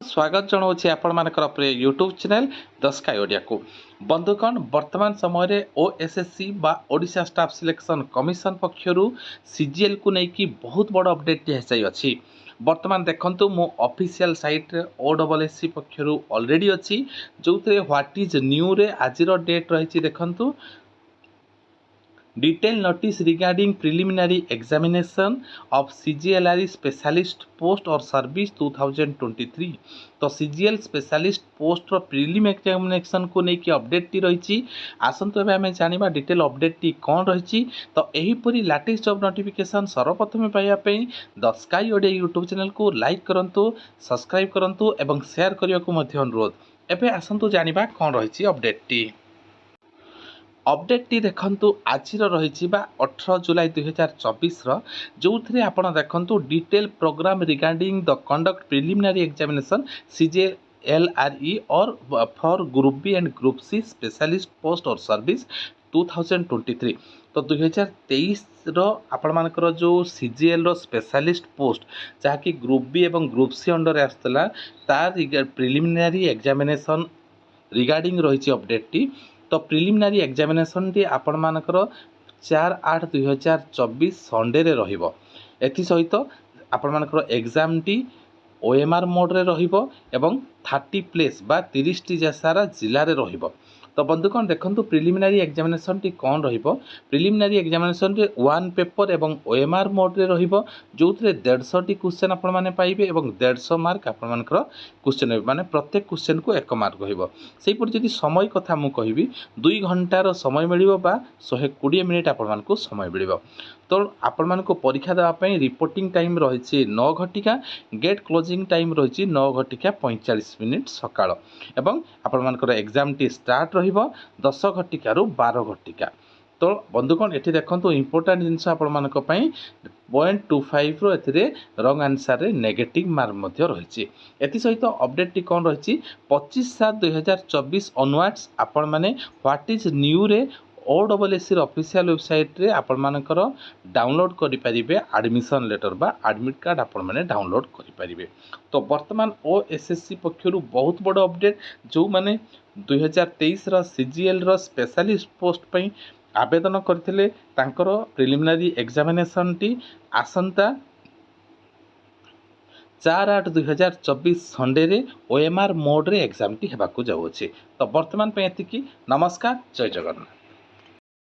स्वागत जनाऊँ आपण मानकर प्रिय YouTube channel the sky Odia को बंधुगण वर्तमान समय ओएसएससी बा ओडिशा स्टाफ सिलेक्शन कमिशन पक्षर सीजीएल को लेकिन बहुत बड़ अपडेट अच्छी वर्तमान देखंतु मो ऑफिशियल साइट ओडबलएससी पक्षर ऑलरेडी अच्छी जो थे व्हाट इज न्यू रे आज डेट रही देखंतु detailed notice regarding preliminary examination of CGLR specialist post or service 2023 तो CGL specialist post रो prelim examination को लेकिन अपडेट टी रही आसंतु एबे आमे जानिबा डिटेल अपडेट टी कोन रही तो एही परी लेटेस्ट जॉब नोटिफिकेशन सर्वप्रथम पाइबा पई the sky Odia YouTube channel को लाइक करंतु सब्सक्राइब करंतु एवं शेयर करिया को मध्य अनुरोध एबे आसंतु जानिबा कोन रही अपडेट टी अपडेट टी देखंतु आज रही 18 जुलाई 2024 जो थे आप देखंतु detail programme regarding the conduct preliminary examination CJLRE और for group B and group C specialist post और सर्विस 2023 तो 2023 आपण मानकर जो CGL रो स्पेशलिस्ट पोस्ट जहाँकि ग्रुप बी एवं ग्रुप सी अंडर आसला तार प्रिलिमिनरी एग्जामिनेशन रिगार्डिंग रही अपडेट टी तो प्रिलिमिनारी एग्जामिनेशन टी आपण मानकर 4/8/2024 संडे रे रहिबो एथि सहित आपण मानकर एग्जाम टी OMR मोड रे रहिबो एवं 30 प्लेस बा 30 टी सारा जिल्ला रे रहिबो तो बंधुगण देखंतु प्रिलिमिनारी एग्जामिनेशन टी कोन रहिबो प्रिलिमिनारी एग्जामिनेशन रे वन पेपर एवं OMR मोड रे रहिबो जोथरे 150 टी क्वेश्चन आपण माने पाइबे एवं 150 मार्क आपण मानकर क्वेश्चन माने प्रत्येक क्वेश्चन को 1 मार्क रहिबो सेही पर जदि समय कथा मु कहिबी 2 घंटार समय मिलिबो बा 120 मिनिट आपण मानको समय मिलिबो तो आपण मानको परीक्षा देवा पई रिपोर्टिंग टाइम रही 9 घटिका गेट क्लोजिंग टाइम रही 9 घटिका 45 मिनिट सकाळ एवं आपण मानकर एग्जाम टी स्टार्ट रहिबो 10 घटिका रु 12 घटिका तो बंधुगण ये देखो इंपोर्टाट जिनस आपण 0.25 रो एथिरे रंग आंसर रे नेगेटिव मार्क रही सहित अपडेट टी कौन रही 25/7/2024 ऑनवर्ड्स आपण माने व्हाट इज न्यू रे OSSC ऑफिशियल वेबसाइट रे आपण मानकर डाउनलोड करि परिबे एडमिशन लेटर बा एडमिट कार्ड आपण माने डाउनलोड करि परिबे तो वर्तमान OSSC पक्षरु बहुत बड़ अपडेट जो माने 2023 रो CGL रो स्पेशलिस्ट पोस्ट पई आवेदन करथिले तांकर प्रिलिमिनरी एग्जामिनेशन टी आसंता 4/8/2024 संडे रे OMR मोड रे एग्जाम टी हेबाकू जाउछि तो वर्तमान पे एतिकी नमस्कार जय जगन्नाथ।